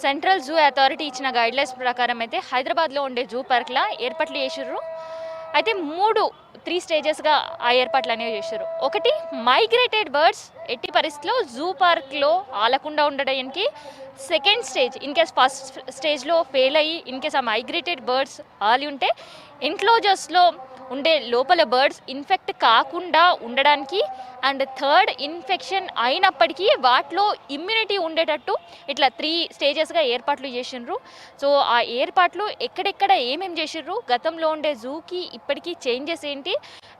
Central zoo authority ఇచ్చిన guidelines ప్రకారం అయితే హైదరాబాద్లో ఉండే జూ పార్క్లా ఏర్పాట్లు చేసిర్రు. అయితే త్రీ స్టేజెస్గా ఆ ఏర్పాట్లు అనేవి చేశారు. ఒకటి, మైగ్రేటెడ్ బర్డ్స్ ఎట్టి పరిస్థితిలో జూ పార్క్లో ఆలకుండా ఉండడానికి. Second stage, in case first స్టేజ్లో ఫెయిల్ అయ్యి ఇన్ కేస్ ఆ మైగ్రేటెడ్ బర్డ్స్ ఆలి ఉంటే ఎన్క్లోజర్స్లో ఉండే లోపల బర్డ్స్ ఇన్ఫెక్ట్ కాకుండా ఉండడానికి. అండ్ థర్డ్, ఇన్ఫెక్షన్ అయినప్పటికీ వాటిలో ఇమ్యూనిటీ ఉండేటట్టు ఇట్లా 3 స్టేజెస్గా ఏర్పాట్లు చేసిండ్రు. సో ఆ ఏర్పాట్లు ఎక్కడెక్కడ ఏమేమి చేసిండ్రు, గతంలో ఉండే జూకి ఇప్పటికీ చేంజెస్ ఏంటి,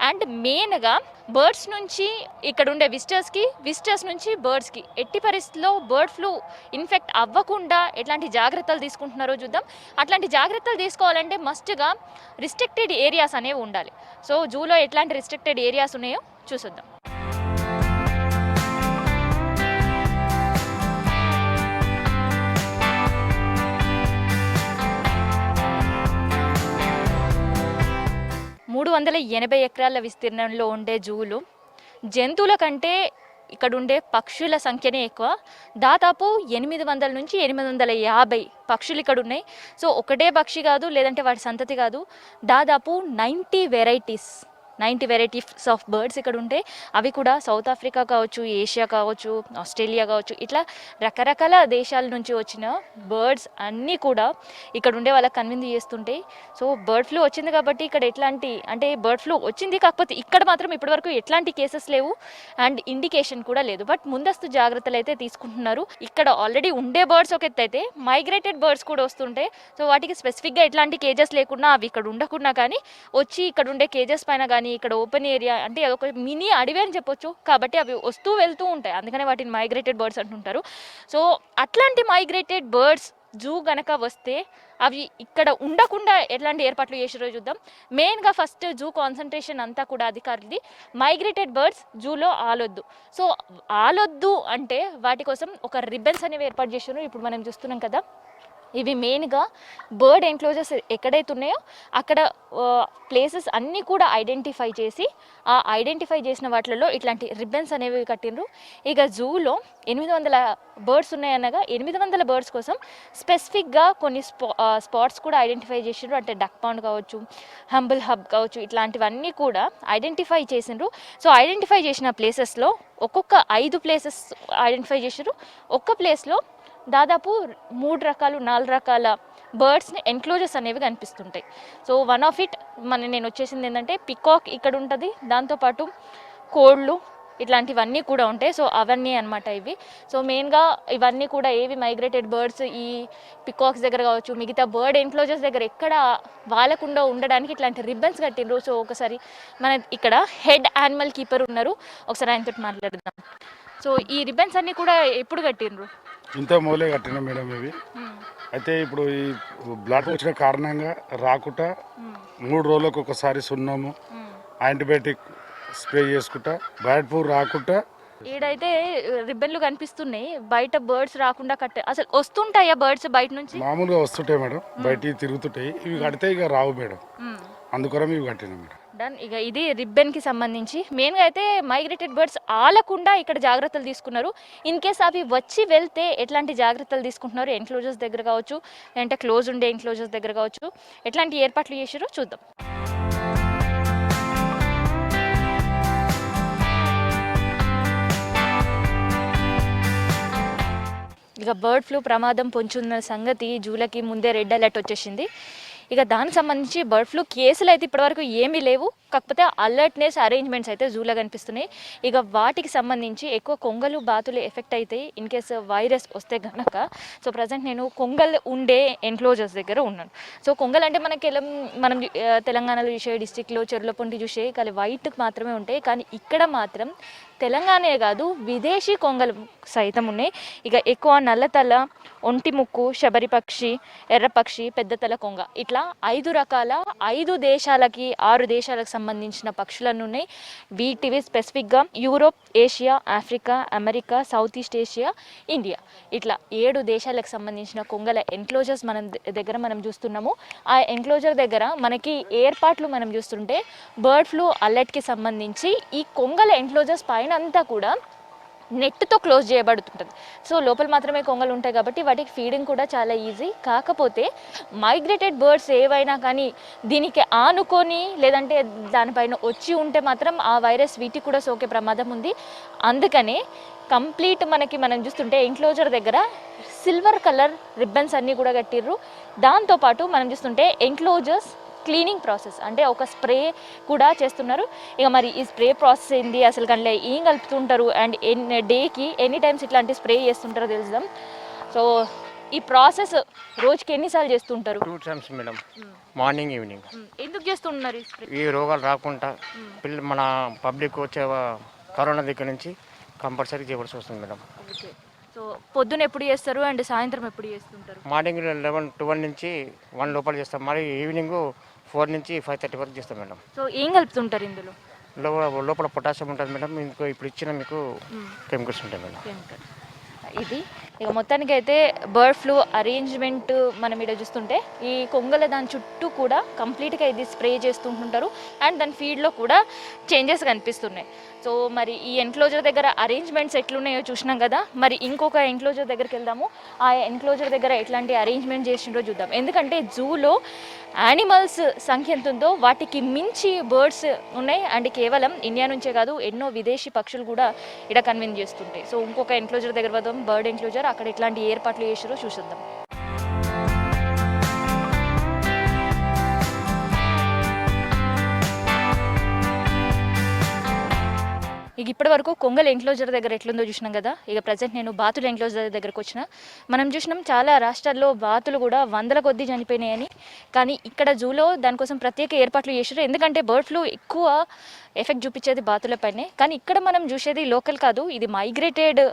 అండ్ మెయిన్గా బర్డ్స్ నుంచి ఇక్కడ ఉండే విజిటర్స్ నుంచి బర్డ్స్కి ఎట్టి పరిస్థితుల్లో బర్డ్ ఫ్లూ ఇన్ఫెక్ట్ అవ్వకుండా ఎట్లాంటి జాగ్రత్తలు తీసుకుంటున్నారో చూద్దాం. అట్లాంటి జాగ్రత్తలు తీసుకోవాలంటే మస్ట్గా రిస్ట్రిక్టెడ్ ఏరియాస్ అనేవి ఉండాలి. సో జూలో ఎట్లాంటి రిస్ట్రిక్టెడ్ ఏరియాస్ ఉన్నాయో చూసొద్దాం. మూడు 380 ఎకరాల విస్తీర్ణంలో ఉండే జూలు జంతువుల కంటే ఇక్కడ ఉండే పక్షుల సంఖ్యనే ఎక్కువ. దాదాపు 800 నుంచి 850 పక్షులు ఇక్కడ ఉన్నాయి. సో ఒకటే పక్షి కాదు, లేదంటే వాటి సంతతి కాదు, దాదాపు 90 వెరైటీస్ ఆఫ్ బర్డ్స్ ఇక్కడ ఉంటాయి. అవి కూడా సౌత్ ఆఫ్రికా కావచ్చు, ఏషియా కావచ్చు, ఆస్ట్రేలియా కావచ్చు, ఇట్లా రకరకాల దేశాల నుంచి వచ్చిన బర్డ్స్ అన్నీ కూడా ఇక్కడ ఉండే వాళ్ళకి కన్విన్స్ చేస్తుంటాయి. సో బర్డ్ ఫ్లూ వచ్చింది కాబట్టి ఇక్కడ బర్డ్ ఫ్లూ వచ్చింది, కాకపోతే ఇక్కడ మాత్రం ఇప్పటివరకు ఎట్లాంటి కేసెస్ లేవు అండ్ ఇండికేషన్ కూడా లేదు. బట్ ముందస్తు జాగ్రత్తలు అయితే తీసుకుంటున్నారు. ఇక్కడ ఆల్రెడీ ఉండే బర్డ్స్ ఒక ఎత్తు అయితే మైగ్రేటెడ్ బర్డ్స్ కూడా వస్తుంటాయి. సో వాటికి స్పెసిఫిక్గా ఎట్లాంటి కేజెస్ లేకుండా, అవి ఇక్కడ ఉండకుండా కానీ వచ్చి ఇక్కడ ఉండే కేజెస్ పైన కానీ ఇక్కడ ఓపెన్ ఏరియా అంటే అదొక మినీ అడవి అని చెప్పొచ్చు, కాబట్టి అవి వస్తూ వెళ్తూ ఉంటాయి, అందుకనే వాటిని మైగ్రేటెడ్ బర్డ్స్ అంటుంటారు. సో అట్లాంటి మైగ్రేటెడ్ బర్డ్స్ జూ గనక వస్తే అవి ఇక్కడ ఉండకుండా ఎట్లాంటి ఏర్పాట్లు చేసారో చూద్దాం. మెయిన్గా ఫస్ట్ జూ కాన్సన్ట్రేషన్ అంతా కూడా అధికారులది మైగ్రేటెడ్ బర్డ్స్ జూలో ఆలొద్దు. సో ఆలొద్దు అంటే వాటి కోసం ఒక రిబ్బన్స్ అనేవి ఏర్పాటు చేసారు. ఇప్పుడు మనం చూస్తున్నాం కదా, ఇవి మెయిన్గా బర్డ్ ఎన్క్లోజర్స్ ఎక్కడైతే ఉన్నాయో అక్కడ ప్లేసెస్ అన్నీ కూడా ఐడెంటిఫై చేసి, ఆ ఐడెంటిఫై చేసిన వాటిలలో ఇట్లాంటి రిబ్బన్స్ అనేవి కట్టిండ్రు. ఇక జూలో 800 బర్డ్స్ ఉన్నాయనగా 800 బర్డ్స్ కోసం స్పెసిఫిక్గా కొన్ని స్పాట్స్ కూడా ఐడెంటిఫై చేసిండ్రు. అంటే డక్ పాండ్ కావచ్చు, హంబుల్ హబ్ కావచ్చు, ఇట్లాంటివన్నీ కూడా ఐడెంటిఫై చేసిండ్రు. సో ఐడెంటిఫై చేసిన ప్లేసెస్లో ఒక్కొక్క 5 ప్లేసెస్ ఐడెంటిఫై చేసిండ్రు. ఒక్క ప్లేస్లో దాదాపు 4 రకాల బర్డ్స్ని ఎన్క్లోజర్స్ అనేవి కనిపిస్తుంటాయి. సో వన్ ఆఫ్ ఇట్ నేను వచ్చేసింది ఏంటంటే పికాక్ ఇక్కడ ఉంటుంది, దాంతోపాటు కోళ్ళు ఇట్లాంటివన్నీ కూడా ఉంటాయి. సో అవన్నీ అనమాట ఇవి. సో మెయిన్గా ఇవన్నీ కూడా ఏవి మైగ్రేటెడ్ బర్డ్స్ ఈ పికాక్స్ దగ్గర కావచ్చు, మిగతా బర్డ్ ఎన్క్లోజర్స్ దగ్గర ఎక్కడ వాళ్ళకుండా ఉండడానికి ఇట్లాంటి రిబ్బన్స్ కట్టిండ్రు. సో ఒకసారి మన ఇక్కడ హెడ్ యానిమల్ కీపర్ ఉన్నారు, ఒకసారి ఆయనతో మాట్లాడదాం. సో ఈ రిబ్బన్స్ అన్నీ కూడా ఎప్పుడు కట్టిండ్రు? ఇంత మూలే కట్టినా మేడం ఇవి. అయితే ఇప్పుడు ఈ బ్లడ్ వచ్చిన కారణంగా రాకుండా 3 రోజులకు ఒకసారి సున్నము, యాంటీబయాటిక్ స్ప్రే చేసుకుంటా బర్డ్ ఫ్లూ రాకుండా. ఈడైతే రిబ్బన్లు కనిపిస్తున్నాయి, బయట బర్డ్స్ రాకుండా కట్టే. అసలు వస్తుంటాయా బర్డ్స్ బయట నుంచి? మామూలుగా వస్తుంటాయి మేడం, బయటికి తిరుగుతుంటాయి. ఇవి కడితే ఇక రావు మేడం, అందుకోసం ఇవి కట్టినా మేడం. డన్. ఇక ఇది రిబ్బన్కి సంబంధించి మెయిన్గా అయితే మైగ్రేటెడ్ బర్డ్స్ ఆలకుండా ఇక్కడ జాగ్రత్తలు తీసుకున్నారు. ఇన్ కేస్ అవి వచ్చి వెళ్తే ఎట్లాంటి జాగ్రత్తలు తీసుకుంటున్నారు, ఎన్క్లోజర్స్ దగ్గర కావచ్చు, లేదంటే క్లోజ్ ఉండే ఎన్క్లోజర్స్ దగ్గర కావచ్చు, ఎట్లాంటి ఏర్పాట్లు చేసారో చూద్దాం. ఇక బర్డ్ ఫ్లూ ప్రమాదం పొంచున్న సంగతి జూలకి ముందే రెడ్ అలర్ట్ వచ్చేసింది. ఇక దానికి సంబంధించి బర్డ్ ఫ్లూ కేసులు అయితే ఇప్పటివరకు ఏమీ లేవు, కాకపోతే అలర్ట్నెస్ అరేంజ్మెంట్స్ అయితే జూలో కనిపిస్తున్నాయి. ఇక వాటికి సంబంధించి ఎక్కువ కొంగలు బాతులు ఎఫెక్ట్ అవుతాయి ఇన్ కేసు వైరస్ వస్తే కనుక. సో ప్రజెంట్ నేను కొంగల్ ఉండే ఎన్క్లోజర్స్ దగ్గర ఉన్నాను. సో కొంగలు అంటే మనం తెలంగాణలో చూసే డిస్టిక్లో చెర్లపొంటి చూసే కానీ వైట్ మాత్రమే ఉంటాయి, కానీ ఇక్కడ మాత్రం తెలంగాణే కాదు విదేశీ కొంగలు సైతం ఉన్నాయి. ఇక ఎక్కువ నల్లతల, ఒంటి ముక్కు, శబరి పక్షి, ఎర్రపక్షి, పెద్ద తల కొంగ, ఇట్లా 5 రకాల 5 దేశాలకి 6 దేశాలకు సంబంధించిన పక్షులను ఉన్నాయి. వీటివి స్పెసిఫిక్గా Europe, Asia, Africa, America, south east Asia, India, ఇట్లా 7 దేశాలకు సంబంధించిన కొంగల ఎన్క్లోజర్స్ మనం చూస్తున్నాము. ఆ ఎన్క్లోజర్ దగ్గర మనకి ఏర్పాట్లు మనం చూస్తుంటే బర్డ్ ఫ్లూ అలర్ట్కి సంబంధించి ఈ కొంగల ఎన్క్లోజర్స్ పైన అంతా కూడా నెట్తో క్లోజ్ చేయబడుతుంటుంది. సో లోపల మాత్రమే కొంగలు ఉంటాయి కాబట్టి వాటికి ఫీడింగ్ కూడా చాలా ఈజీ. కాకపోతే మైగ్రేటెడ్ బర్డ్స్ ఏవైనా కానీ దీనికి ఆనుకొని లేదంటే దానిపైన వచ్చి ఉంటే మాత్రం ఆ వైరస్ వీటికి కూడా సోకే ప్రమాదం ఉంది. అందుకనే కంప్లీట్ మనం చూస్తుంటే ఎంక్లోజర్ దగ్గర సిల్వర్ కలర్ రిబ్బన్స్ అన్నీ కూడా కట్టిర్రు. దాంతోపాటు మనం చూస్తుంటే ఎంక్లోజర్స్ క్లీనింగ్ ప్రాసెస్ అంటే ఒక స్ప్రే కూడా చేస్తున్నారు. ఇక మరి ఈ స్ప్రే ప్రాసెస్ ఏంది, అసలు కంటే ఏం కలుపుతుంటారు అండ్ డేకి ఎన్ని టైమ్స్ ఇట్లాంటి స్ప్రే చేస్తుంటారో తెలుసుదాం. సో ఈ ప్రాసెస్ రోజుకి ఎన్నిసార్లు చేస్తుంటారు? 2 times మేడం, మార్నింగ్ ఈవినింగ్. ఎందుకు చేస్తున్నారు ఈ స్ప్రే? ఈ రోగాలు రాకుండా మన పబ్లిక్ వచ్చే కరోనా దగ్గర నుంచి కంపల్సరీ చేయవలసి వస్తుంది మేడం. ఓకే. సో పొద్దున ఎప్పుడు చేస్తారు అండ్ సాయంత్రం ఎప్పుడు చేస్తుంటారు? మార్నింగ్ 12 నుంచి 1 లోపల చేస్తాం. మరి ఈవినింగ్ 4 నుంచి 5:30 వరకు చేస్తాం మేడం. సో ఏం కలుపుతుంటారు ఇందులో? లోపల పొటాషియం ఉంటుంది మేడం. ఇంకో ఇప్పుడు ఇచ్చిన మీకు కెమికల్స్ ఉంటాయి మేడం. ఇది ఇక మొత్తానికి అయితే బర్డ్ ఫ్లూ అరేంజ్మెంట్ మనం ఇక్కడ చూస్తుంటే ఈ కొంగల దాని చుట్టూ కూడా కంప్లీట్గా ఇది స్ప్రే చేస్తుంటుంటారు అండ్ దాని ఫీడ్లో కూడా చేంజెస్ కనిపిస్తున్నాయి. సో మరి ఈ ఎన్క్లోజర్ దగ్గర అరేంజ్మెంట్స్ ఎట్లున్నాయో చూసినాం కదా, మరి ఇంకొక ఎన్క్లోజర్ దగ్గరికి వెళ్దాము. ఆ ఎన్క్లోజర్ దగ్గర ఎట్లాంటి అరేంజ్మెంట్ చేసిండ్రో చూద్దాం. ఎందుకంటే జూలో యానిమల్స్ సంఖ్య ఎంత ఉందో వాటికి మించి బర్డ్స్ ఉన్నాయి అండ్ కేవలం ఇండియా నుంచే కాదు ఎన్నో విదేశీ పక్షులు కూడా ఇక్కడ కన్విన్స్ చేస్తుంటాయి. సో ఇంకొక ఎన్క్లోజర్ దగ్గర వద్దాం, బర్డ్ ఎన్క్లోజర్. అక్కడ ఎట్లాంటి ఏర్పాట్లు చేసారో చూసిద్దాం. ఇక ఇప్పటి వరకు కొంగల్ ఎన్క్లోజర్ దగ్గర ఎట్లుందో చూసినాం కదా. ఇక ప్రజెంట్ నేను బాతుల ఎన్క్లోజర్ దగ్గరకు వచ్చిన. మనం చూసినాం చాలా రాష్ట్రాల్లో బాతులు కూడా 100ల కొద్దీ చనిపోయినాయని. కానీ ఇక్కడ జూలో దానికోసం ప్రత్యేక ఏర్పాట్లు చేశారు. ఎందుకంటే బర్డ్ ఫ్లూ ఎక్కువ ఎఫెక్ట్ చూపించేది బాతులపైనే. కానీ ఇక్కడ మనం చూసేది లోకల్ కాదు, ఇది మైగ్రేటెడ్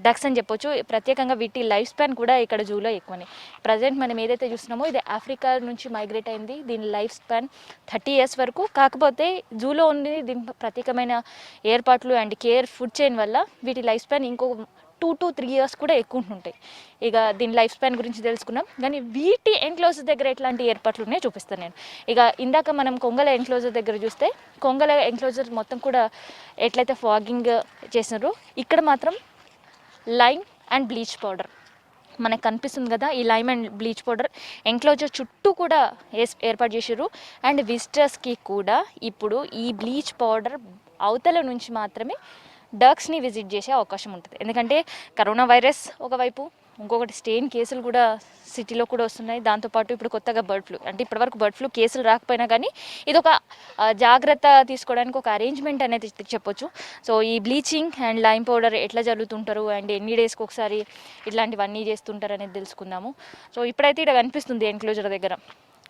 డక్స్ అని చెప్పొచ్చు. ప్రత్యేకంగా వీటి లైఫ్ స్పాన్ కూడా ఇక్కడ జూలో ఎక్కువనే. ప్రజెంట్ మనం ఏదైతే చూస్తున్నామో ఇది ఆఫ్రికా నుంచి మైగ్రేట్ అయింది. దీని లైఫ్ స్పాన్ 30 years వరకు. కాకపోతే జూలో ఉంది దీని ప్రత్యేకమైన ఏర్పాట్లు అండ్ కేర్ ఫుడ్ చైన్ వల్ల వీటి లైఫ్ స్పాన్ ఇంకో 2 to 3 years కూడా ఎక్కువ ఉంటుంటాయి. ఇక దీని లైఫ్ స్పాన్ గురించి తెలుసుకున్నాం. కానీ వీటి ఎన్క్లోజర్ దగ్గర ఎట్లాంటి ఏర్పాట్లు ఉన్నాయో చూపిస్తాను నేను. ఇక ఇందాక మనం కొంగల ఎన్క్లోజర్ దగ్గర చూస్తే కొంగల ఎన్క్లోజర్ మొత్తం కూడా ఎట్లయితే ఫాగింగ్ చేసినారో ఇక్కడ మాత్రం లైమ్ అండ్ బ్లీచ్ పౌడర్ మనకు కనిపిస్తుంది కదా. ఈ lime and bleach powder enclosure చుట్టూ కూడా ఏర్పాటు చేసారు. అండ్ విజిటర్స్కి కూడా ఇప్పుడు ఈ బ్లీచ్ పౌడర్ అవతల నుంచి మాత్రమే డక్స్ని విజిట్ చేసే అవకాశం ఉంటుంది. ఎందుకంటే కరోనా వైరస్ ఒకవైపు, ఇంకొకటి స్టెయిన్ కేసులు కూడా సిటీలో కూడా వస్తున్నాయి. దాంతోపాటు ఇప్పుడు కొత్తగా బర్డ్ ఫ్లూ, అంటే ఇప్పటివరకు బర్డ్ ఫ్లూ కేసులు రాకపోయినా కానీ ఇది ఒక జాగ్రత్త తీసుకోవడానికి ఒక అరేంజ్మెంట్ అనేది చెప్పొచ్చు. సో ఈ బ్లీచింగ్ అండ్ లైమ్ పౌడర్ ఎట్లా జరుగుతుంటారు అండ్ ఎన్ని డేస్కి ఒకసారి ఇట్లాంటివన్నీ చేస్తుంటారు అనేది తెలుసుకుందాము. సో ఇప్పుడైతే ఇక్కడ కనిపిస్తుంది ఎన్క్లోజర్ దగ్గర.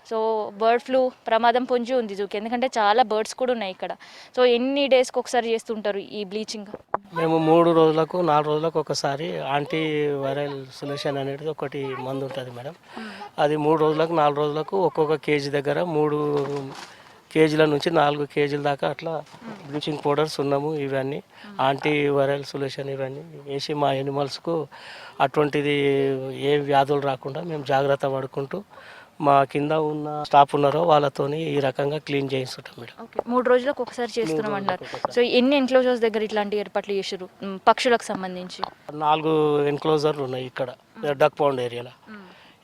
సో బర్డ్ ఫ్లూ ప్రమాదం పొంచి ఉంది జూకి, ఎందుకంటే చాలా బర్డ్స్ కూడా ఉన్నాయి ఇక్కడ. సో ఎన్ని డేస్కి ఒకసారి చేస్తుంటారు ఈ బ్లీచింగ్? మేము 3 రోజులకు 4 రోజులకు ఒకసారి యాంటీ వైరల్ సొల్యూషన్ అనేది ఒకటి మందు ఉంటుంది మేడం. అది 3 రోజులకు 4 రోజులకు ఒక్కొక్క కేజీ దగ్గర 3 కేజీల నుంచి 4 కేజీల దాకా అట్లా బ్లీచింగ్ పౌడర్స్ ఉన్నాము. ఇవన్నీ యాంటీ వైరల్ సొల్యూషన్ ఇవన్నీ వేసి మా ఎనిమల్స్కు అటువంటిది ఏ వ్యాధులు రాకుండా మేము జాగ్రత్త పడుకుంటూ మా కింద ఉన్న స్టాఫ్ ఉన్నారో వాళ్ళతోని ఈ రకంగా క్లీన్ చేయిస్తుంటాం మేడం. 3 రోజులకు ఒకసారి చేస్తున్నాం అన్నారు. సో ఎన్ని ఎన్క్లోజర్స్ దగ్గర ఇట్లాంటి ఏర్పాట్లు చేసారు పక్షులకు సంబంధించి? 4 ఎన్క్లోజర్లు ఉన్నాయి ఇక్కడ డక్ పౌండ్ ఏరియాలో.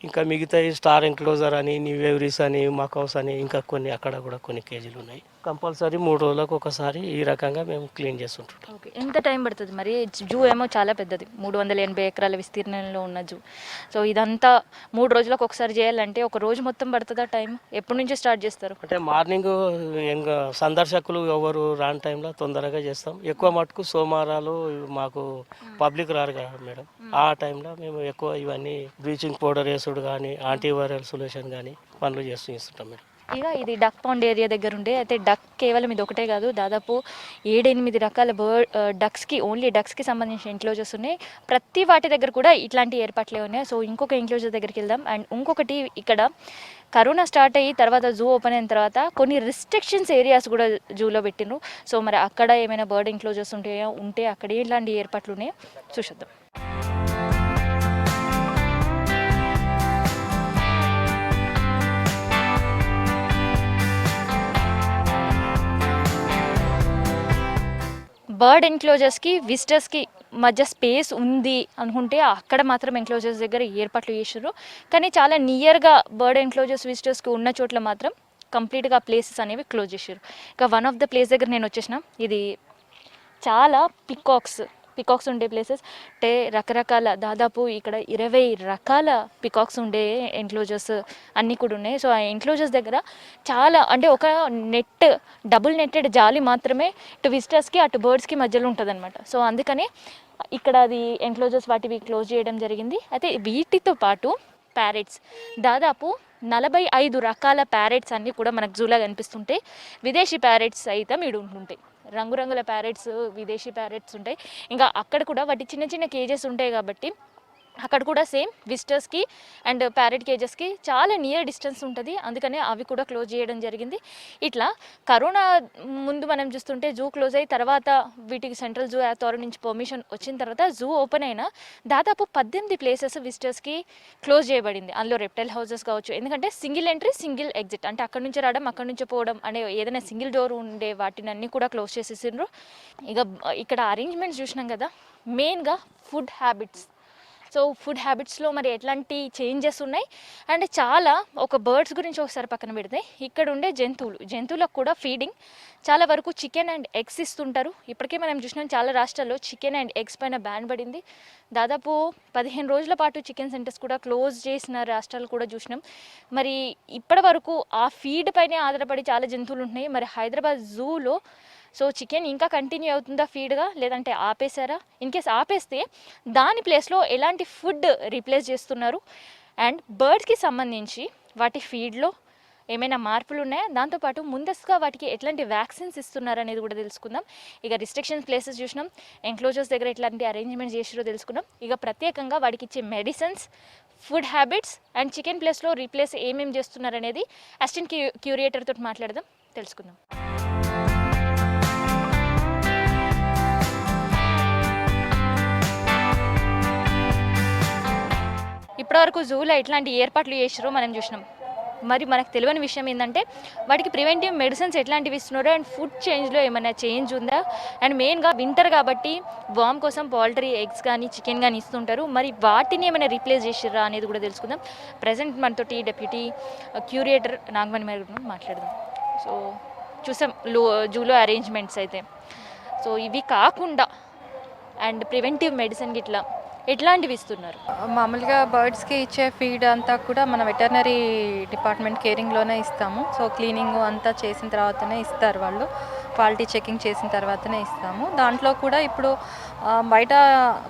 ఇంకా మిగతా స్టార్ ఎన్క్లోజర్ అని, న్యూవేవరీస్ అని, మకౌస్ అని ఇంకా కొన్ని అక్కడ కూడా కొన్ని కేజీలు ఉన్నాయి. కంపల్సరీ 3 రోజులకు ఒకసారి ఈ రకంగా మేము క్లీన్ చేస్తుంటాం. ఓకే. ఎంత టైం పడుతుంది మరి? జూ ఏమో చాలా పెద్దది, 380 ఎకరాల విస్తీర్ణంలో ఉన్న జూ. సో ఇదంతా 3 రోజులకు ఒకసారి చేయాలంటే ఒక రోజు మొత్తం పడుతుందా టైం? ఎప్పటి నుంచి స్టార్ట్ చేస్తారు? అంటే మార్నింగ్ సందర్శకులు ఎవరు రాని టైంలో తొందరగా చేస్తాం. ఎక్కువ మటుకు సోమవారాలు మాకు పబ్లిక్ రారు కదా మేడం, ఆ టైంలో మేము ఎక్కువ ఇవన్నీ బ్లీచింగ్ పౌడర్ వేసుడు కానీ యాంటీవైరల్ సొల్యూషన్ కానీ పనులు చేస్తుంటాం మేడం. ఇక ఇది డక్ పౌండ్ ఏరియా దగ్గర ఉండే, అయితే డక్ కేవలం ఇది ఒకటే కాదు, దాదాపు 7-8 రకాల డక్స్కి, ఓన్లీ డక్స్కి సంబంధించిన ఎన్క్లోజర్స్ ఉన్నాయి. ప్రతి వాటి దగ్గర కూడా ఇట్లాంటి ఏర్పాట్లే ఉన్నాయి. సో ఇంకొక ఎన్క్లోజర్ దగ్గరికి వెళ్దాం. అండ్ ఇంకొకటి, ఇక్కడ కరోనా స్టార్ట్ అయ్యి తర్వాత జూ ఓపెన్ అయిన తర్వాత కొన్ని రిస్ట్రిక్షన్స్ ఏరియాస్ కూడా జూలో పెట్టిండ్రు. సో మరి అక్కడ ఏమైనా బర్డ్ ఎన్క్లోజర్స్ ఉంటే అక్కడ ఎలాంటి ఏర్పాట్లు ఉన్నాయో చూసేద్దాం. బర్డ్ ఎన్క్లోజర్స్కి, విజిటర్స్కి మధ్య స్పేస్ ఉంది అనుకుంటే అక్కడ మాత్రం ఎంక్లోజర్స్ దగ్గర ఏర్పాట్లు చేసారు. కానీ చాలా నియర్గా బర్డ్ ఎంక్లోజర్స్ విజిటర్స్కి ఉన్న చోట్ల మాత్రం కంప్లీట్గా ప్లేసెస్ అనేవి క్లోజ్ చేసారు. ఇక వన్ ఆఫ్ ద ప్లేస్ దగ్గర నేను వచ్చేసిన, ఇది చాలా పికాక్స్ ఉండే ప్లేసెస్, అంటే రకరకాల దాదాపు ఇక్కడ 20 రకాల పికాక్స్ ఉండే ఎన్క్లోజర్స్ అన్నీ కూడా ఉన్నాయి. సో ఆ ఎన్క్లోజర్స్ దగ్గర చాలా అంటే ఒక డబుల్ నెట్టెడ్ జాలి మాత్రమే ఇటు విజిటర్స్కి అటు బర్డ్స్కి మధ్యలో ఉంటుంది అనమాట. సో అందుకని ఇక్కడ అది ఎన్క్లోజర్స్ వాటివి క్లోజ్ చేయడం జరిగింది. అయితే వీటితో పాటు ప్యారెట్స్, దాదాపు 45 రకాల ప్యారెట్స్ అన్నీ కూడా మనకు జూలా కనిపిస్తుంటాయి. విదేశీ ప్యారెట్స్ అయితే ఈడు ఉంటుంటాయి, రంగురంగుల ప్యారెట్స్, విదేశీ ప్యారెట్స్ ఉంటాయి. ఇంకా అక్కడ కూడా వాటి చిన్న చిన్న కేజెస్ ఉంటాయి కాబట్టి అక్కడ కూడా సేమ్ విజిటర్స్కి అండ్ ప్యారెట్ కేజెస్కి చాలా నియర్ డిస్టెన్స్ ఉంటుంది. అందుకనే అవి కూడా క్లోజ్ చేయడం జరిగింది. ఇట్లా కరోనా ముందు మనం చూస్తుంటే జూ క్లోజ్ అయ్యి తర్వాత వీటికి సెంట్రల్ జూ అథారిటీ నుంచి పర్మిషన్ వచ్చిన తర్వాత జూ ఓపెన్ అయినా దాదాపు 18 ప్లేసెస్ విజిటర్స్కి క్లోజ్ చేయబడింది. అందులో రెప్టైల్ హౌసెస్ కావచ్చు, ఎందుకంటే సింగిల్ ఎంట్రీ సింగిల్ ఎగ్జిట్, అంటే అక్కడి నుంచి రావడం అక్కడి నుంచి పోవడం అనే ఏదైనా సింగిల్ డోర్ ఉండే వాటిని అన్నీ కూడా క్లోజ్ చేసేసిండ్రు. ఇక ఇక్కడ అరేంజ్మెంట్స్ చూసినాం కదా, మెయిన్గా ఫుడ్ హ్యాబిట్స్. సో ఫుడ్ హ్యాబిట్స్లో మరి ఎట్లాంటి చేంజెస్ ఉన్నాయి అండ్ చాలా ఒక బర్డ్స్ గురించి ఒకసారి పక్కన పెడితే ఇక్కడ ఉండే జంతువులకు కూడా ఫీడింగ్ చాలా వరకు చికెన్ అండ్ ఎగ్స్ ఇస్తుంటారు. ఇప్పటికే మనం చూసినాం చాలా రాష్ట్రాల్లో చికెన్ అండ్ ఎగ్స్ పైన బ్యాన్ పడింది. దాదాపు 15 రోజుల పాటు చికెన్ సెంటర్స్ కూడా క్లోజ్ చేసిన రాష్ట్రాలు కూడా చూసినాం. మరి ఇప్పటి వరకు ఆ ఫీడ్ పైనే ఆధారపడి చాలా జంతువులు ఉంటున్నాయి. మరి హైదరాబాద్ జూలో సో చికెన్ ఇంకా కంటిన్యూ అవుతుందా ఫీడ్గా, లేదంటే ఆపేశారా? ఇన్ కేస్ ఆపేస్తే దాని ప్లేస్లో ఎలాంటి ఫుడ్ రీప్లేస్ చేస్తున్నారు అండ్ బర్డ్స్కి సంబంధించి వాటి ఫీడ్లో ఏమైనా మార్పులు ఉన్నాయా, దాంతోపాటు ముందస్తుగా వాటికి ఎట్లాంటి వ్యాక్సిన్స్ ఇస్తున్నారు అనేది కూడా తెలుసుకుందాం. ఇక రిస్ట్రిక్షన్స్ ప్లేసెస్ చూసినాం, ఎంక్లోజర్స్ దగ్గర ఎట్లాంటి అరేంజ్మెంట్స్ చేసిరో తెలుసుకున్నాం. ఇక ప్రత్యేకంగా వాటికి ఇచ్చే medicines, food habits and chicken ప్లేస్లో రీప్లేస్ ఏమేమి చేస్తున్నారు అనేది అసిస్టెంట్ క్యూరేటర్ తోటి మాట్లాడదాం, తెలుసుకుందాం. ఇప్పటివరకు జూలో ఎట్లాంటి ఏర్పాట్లు చేసారో మనం చూసినాం. మరి మనకు తెలియని విషయం ఏంటంటే వాటికి ప్రివెంటివ్ మెడిసిన్స్ ఎట్లాంటివి ఇస్తున్నారో అండ్ ఫుడ్ చేంజ్లో ఏమైనా చేంజ్ ఉందా, అండ్ మెయిన్గా వింటర్ కాబట్టి వామ్ కోసం పౌల్ట్రీ ఎగ్స్ కానీ చికెన్ కానీ ఇస్తుంటారు. మరి వాటిని ఏమైనా రీప్లేస్ చేసిర్రా అనేది కూడా తెలుసుకుందాం. ప్రజెంట్ మనతోటి డెప్యూటీ క్యూరేటర్ నాగమణి మేర మాట్లాడదాం. సో చూసాం జూలో అరేంజ్మెంట్స్ అయితే. సో ఇవి కాకుండా అండ్ ప్రివెంటివ్ మెడిసిన్ గిట్లా ఎట్లాంటివి ఇస్తున్నారు? మామూలుగా బర్డ్స్కి ఇచ్చే ఫీడ్ అంతా కూడా మన వెటర్నరీ డిపార్ట్మెంట్ కేరింగ్లోనే ఇస్తాము. సో క్లీనింగ్ అంతా చేసిన తర్వాతనే ఇస్తారు వాళ్ళు, క్వాలిటీ చెకింగ్ చేసిన తర్వాతనే ఇస్తాము. దాంట్లో కూడా ఇప్పుడు బయట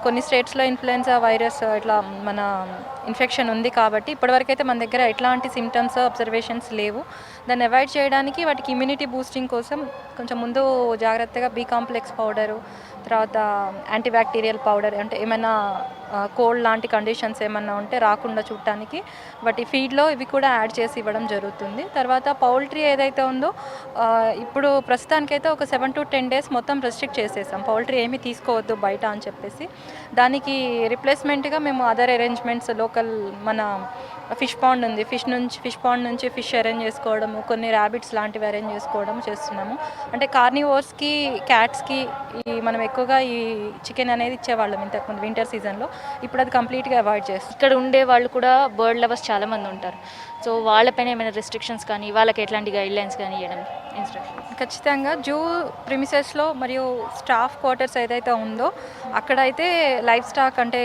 కొన్ని స్టేట్స్లో ఇన్ఫ్లుయెన్జా వైరస్ ఇట్లా మన ఇన్ఫెక్షన్ ఉంది కాబట్టి ఇప్పటివరకు అయితే మన దగ్గర ఎట్లాంటి సిమ్టమ్స్ అబ్జర్వేషన్స్ లేవు. దాన్ని అవాయిడ్ చేయడానికి వాటికి ఇమ్యూనిటీ బూస్టింగ్ కోసం కొంచెం ముందు జాగ్రత్తగా బీ కాంప్లెక్స్ పౌడరు, తర్వాత యాంటీబ్యాక్టీరియల్ పౌడర్, అంటే ఏమైనా కోల్డ్ లాంటి కండిషన్స్ ఏమన్నా ఉంటే రాకుండా చూడటానికి వాటి ఫీడ్లో ఇవి కూడా యాడ్ చేసి ఇవ్వడం జరుగుతుంది. తర్వాత పౌల్ట్రీ ఏదైతే ఉందో ఇప్పుడు ప్రస్తుతానికైతే ఒక 7 to 10 days మొత్తం రెస్ట్రిక్ట్ చేసేసాం, పౌల్ట్రీ ఏమీ తీసుకోవద్దు బయట అని చెప్పేసి. దానికి రిప్లేస్మెంట్గా మేము అదర్ అరేంజ్మెంట్స్ లోకల్ మన ఫిష్ పాండ్ ఉంది, ఫిష్ పాండ్ నుంచి ఫిష్ అరేంజ్ చేసుకోవడము, కొన్ని ర్యాబిట్స్ లాంటివి అరేంజ్ చేసుకోవడం చేస్తున్నాము. అంటే కార్నివోర్స్కి, క్యాట్స్కి మనం ఎక్కువగా ఈ చికెన్ అనేది ఇచ్చేవాళ్ళం ఇంతకుముందు వింటర్ సీజన్లో. ఇప్పుడు అది కంప్లీట్గా అవాయిడ్ చేస్తాం. ఇక్కడ ఉండే వాళ్ళు కూడా బర్డ్ లవర్స్ చాలామంది ఉంటారు. సో వాళ్ళపైన ఏమైనా రెస్ట్రిక్షన్స్ కానీ వాళ్ళకి ఎట్లాంటి గైడ్లైన్స్ కానీ ఇవ్వడం, ఇన్స్ట్రక్షన్స్? ఖచ్చితంగా జూ ప్రిమిసెస్లో మరియు స్టాఫ్ క్వార్టర్స్ ఏదైతే ఉందో అక్కడైతే లైఫ్ స్టాక్ అంటే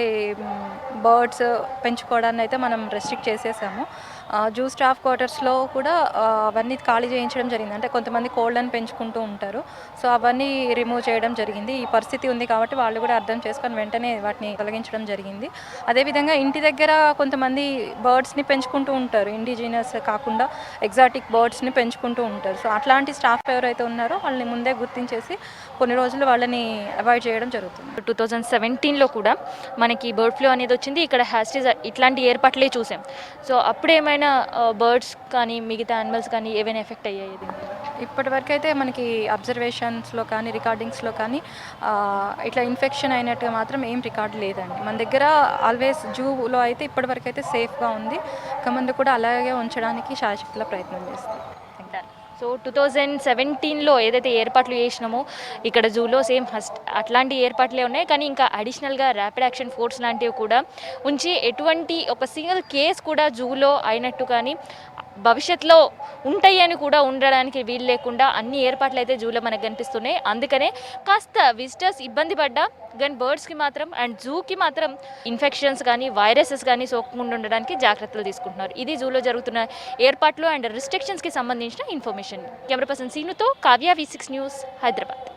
బర్డ్స్ పెంచుకోవడాన్ని అయితే మనం రెస్ట్రిక్ట్ చేసేసాము. జూ స్టాఫ్ క్వార్టర్స్లో కూడా అవన్నీ ఖాళీ చేయించడం జరిగింది. అంటే కొంతమంది కోళ్ళని పెంచుకుంటూ ఉంటారు, సో అవన్నీ రిమూవ్ చేయడం జరిగింది. ఈ పరిస్థితి ఉంది కాబట్టి వాళ్ళు కూడా అర్థం చేసుకొని వెంటనే వాటిని తొలగించడం జరిగింది. అదేవిధంగా ఇంటి దగ్గర కొంతమంది బర్డ్స్ని పెంచుకుంటూ ఉంటారు, ఇండిజినస్ కాకుండా ఎగ్జాటిక్ బర్డ్స్ని పెంచుకుంటూ ఉంటారు. సో అట్లాంటి స్టాఫ్ ఎవరైతే ఉన్నారో వాళ్ళని ముందే గుర్తించేసి కొన్ని రోజులు వాళ్ళని అవాయిడ్ చేయడం జరుగుతుంది. 2017లో కూడా మనకి బర్డ్ ఫ్లూ అనేది వచ్చింది. ఇక్కడ హ్యాస్టీస్ ఇట్లాంటి ఏర్పాట్లే చూసాం. సో అప్పుడేమైనా బర్డ్స్ కానీ మిగతా యానిమల్స్ కానీ ఏవైనా ఎఫెక్ట్ అయ్యాయి? ఇప్పటివరకు అయితే మనకి అబ్జర్వేషన్స్లో కానీ రికార్డింగ్స్లో కానీ ఇట్లా ఇన్ఫెక్షన్ అయినట్టుగా మాత్రం ఏం రికార్డు లేదండి. మన దగ్గర ఆల్వేస్ జూలో అయితే ఇప్పటివరకు అయితే సేఫ్గా ఉంది. ఇక ముందు కూడా అలాగే ఉంచడానికి శాయశక్తుల ప్రయత్నం చేస్తాం. సో సో 2017లో ఏదైతే ఏర్పాట్లు చేసినామో ఇక్కడ జూలో సేమ్ అట్లాంటి ఏర్పాట్లే ఉన్నాయి, కానీ ఇంకా అడిషనల్గా ర్యాపిడ్ యాక్షన్ ఫోర్స్ లాంటివి కూడా ఉంచి ఎటువంటి ఒక సింగిల్ కేస్ కూడా జూలో అయినట్టు కానీ భవిష్యత్తులో ఉంటాయి అని కూడా ఉండడానికి వీలు లేకుండా అన్ని ఏర్పాట్లు అయితే జూలో మనకు కనిపిస్తున్నాయి. అందుకనే కాస్త విజిటర్స్ ఇబ్బంది పడ్డా కానీ బర్డ్స్కి మాత్రం అండ్ జూకి మాత్రం ఇన్ఫెక్షన్స్ కానీ వైరసెస్ కానీ సోకకుండా ఉండడానికి జాగ్రత్తలు తీసుకుంటున్నారు. ఇది జూలో జరుగుతున్న ఏర్పాట్లు అండ్ రిస్ట్రిక్షన్స్కి సంబంధించిన ఇన్ఫర్మేషన్. కెమెరా పర్సన్ సీనుతో కావ్య, V6 న్యూస్, హైదరాబాద్.